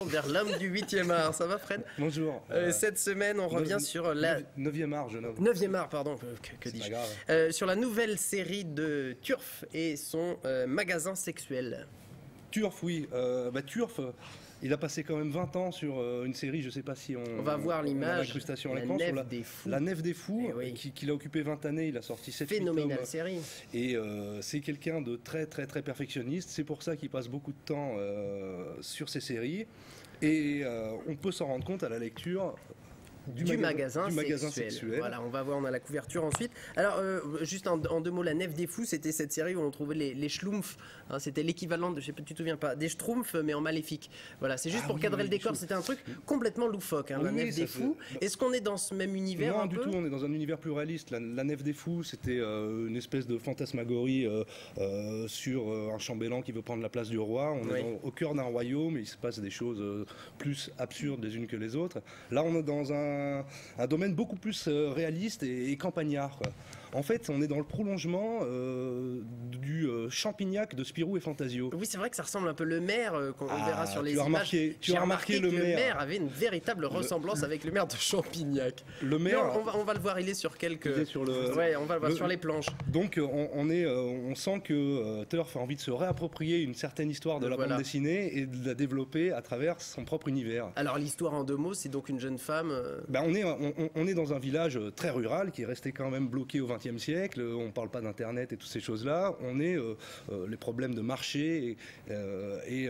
Vers l'homme du 8e art, ça va Fred? Bonjour. Cette semaine, on revient sur la 9e art, jeune homme. 9e art, pardon, que C'est dis-je? pas grave. Sur la nouvelle série de Turf et son magasin sexuel. Turf, oui. Turf, il a passé quand même 20 ans sur une série, je sais pas si on Va voir l'image, l'incrustation à la l'écran, Nef sur des Fous. La Nef des Fous, Eh oui. qu'il a occupé 20 années, il a sorti 7 Phénoménale tomes. série. Et c'est quelqu'un de très perfectionniste, c'est pour ça qu'il passe beaucoup de temps sur ces séries. Et on peut s'en rendre compte à la lecture Du magasin sexuel. Voilà, on va voir, on a la couverture ensuite. Alors, juste en deux mots, La Nef des Fous, c'était cette série où on trouvait les schtroumpfs. Hein, c'était l'équivalent de, je sais pas, tu te souviens pas, des schtroumpfs, mais en maléfique. Voilà, c'est juste pour cadrer le décor, c'était un truc complètement loufoque, hein, La Nef des Fous. Est-ce qu'on est dans ce même univers? Non, un du peu tout, on est dans un univers plus réaliste. La Nef des Fous, c'était une espèce de fantasmagorie sur un chambellan qui veut prendre la place du roi. On est au cœur d'un royaume et il se passe des choses plus absurdes les unes que les autres. Là, on est dans un domaine beaucoup plus réaliste et campagnard, quoi. En fait, on est dans le prolongement du Champignac de Spirou et Fantasio. Oui, c'est vrai que ça ressemble un peu le maire qu'on verra sur les images. Tu as remarqué que le maire avait une véritable ressemblance avec le maire de Champignac. Le maire, on va le voir, il est sur quelques. Il est sur le. Ouais, on va le voir sur les planches. Donc on sent que Turf a envie de se réapproprier une certaine histoire de la bande dessinée et de la développer à travers son propre univers. Alors l'histoire en 2 mots, c'est donc une jeune femme. On est dans un village très rural qui est resté quand même bloqué au XXe siècle. On ne parle pas d'internet et toutes ces choses-là. On est les problèmes de marché et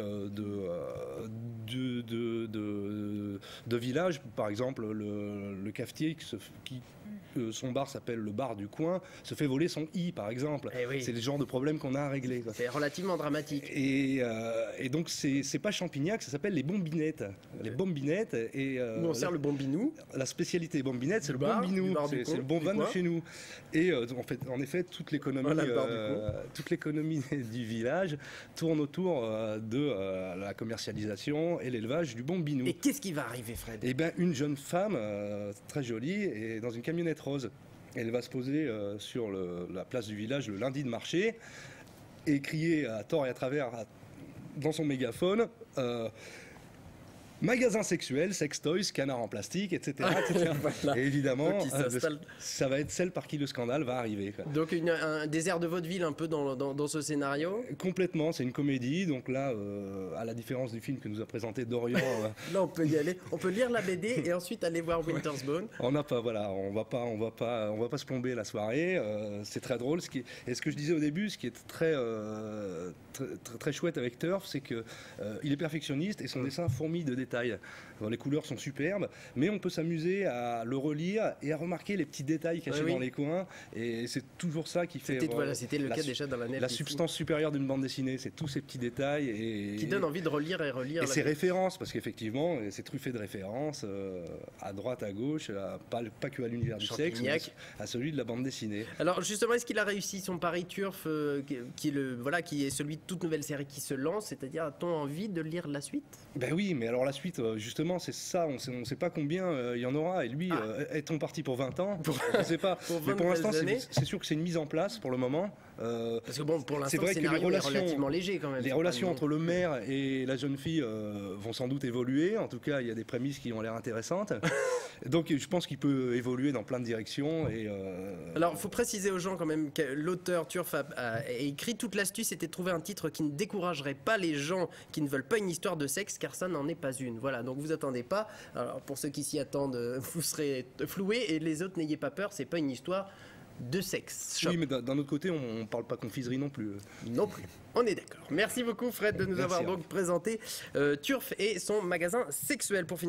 de village. Par exemple, le cafetier qui son bar s'appelle le bar du coin, se fait voler son i, par exemple. C'est le genre de problème qu'on a à régler. C'est relativement dramatique. Et donc c'est pas Champignac, ça s'appelle les bombinettes. Les bombinettes. Et où on sert le bombinou. La spécialité bombinettes, c'est le bombinou, c'est le bon vin de chez nous. Et en effet, toute l'économie du village tourne autour de la commercialisation et l'élevage du bombinou. Et qu'est-ce qui va arriver, Fred? Eh bien, une jeune femme très jolie est dans une camionnette rose. Elle va se poser sur la place du village le lundi de marché et crier à tort et à travers dans son mégaphone magasin sexuel, sex toys, canard en plastique, etc. Voilà. Et évidemment, ça va être celle par qui le scandale va arriver, quoi. Donc un désert de vaudeville un peu dans ce scénario. Complètement, c'est une comédie. Donc là, à la différence du film que nous a présenté Dorian, là on peut y aller. On peut lire la BD et ensuite aller voir Winter's Bone. On n'a pas, voilà, on va pas se plomber la soirée. C'est très drôle. Et ce que je disais au début, ce qui est très chouette avec Turf, c'est que il est perfectionniste et son dessin fourmille de détails. Les couleurs sont superbes, mais on peut s'amuser à le relire et à remarquer les petits détails cachés dans les coins. Et c'est toujours ça qui fait. C'était le cas déjà dans la Nef. La substance supérieure d'une bande dessinée, c'est tous ces petits détails qui donnent envie de relire et relire. Et ses références, parce qu'effectivement, c'est truffé de références à droite, à gauche, pas que à l'univers du sexe, mais à celui de la bande dessinée. Alors justement, est-ce qu'il a réussi son pari Turf, qui est celui de toute nouvelle série qui se lance, c'est-à-dire a-t-on envie de lire la suite? Ben oui, mais alors la suite, justement, c'est ça, on sait pas combien il y en aura, et lui, est-on parti pour 20 ans? Je sais pas, mais pour l'instant, c'est sûr que c'est une mise en place pour le moment. Parce que bon, pour l'instant, le scénario est relativement léger quand même. Les relations entre le maire et la jeune fille vont sans doute évoluer, en tout cas, il y a des prémices qui ont l'air intéressantes. Donc je pense qu'il peut évoluer dans plein de directions. Alors, il faut préciser aux gens quand même que l'auteur Turf a écrit toute l'astuce, c'était de trouver un titre qui ne découragerait pas les gens qui ne veulent pas une histoire de sexe, car ça n'en est pas une. Voilà, donc vous attendez pas. Alors pour ceux qui s'y attendent, vous serez floués, et les autres, n'ayez pas peur, c'est pas une histoire de sexe shop. Oui, mais d'un autre côté, on parle pas confiserie non plus. Non plus. On est d'accord. Merci beaucoup, Fred, de nous avoir donc présenté Turf et son magasin sexuel. Pour finir.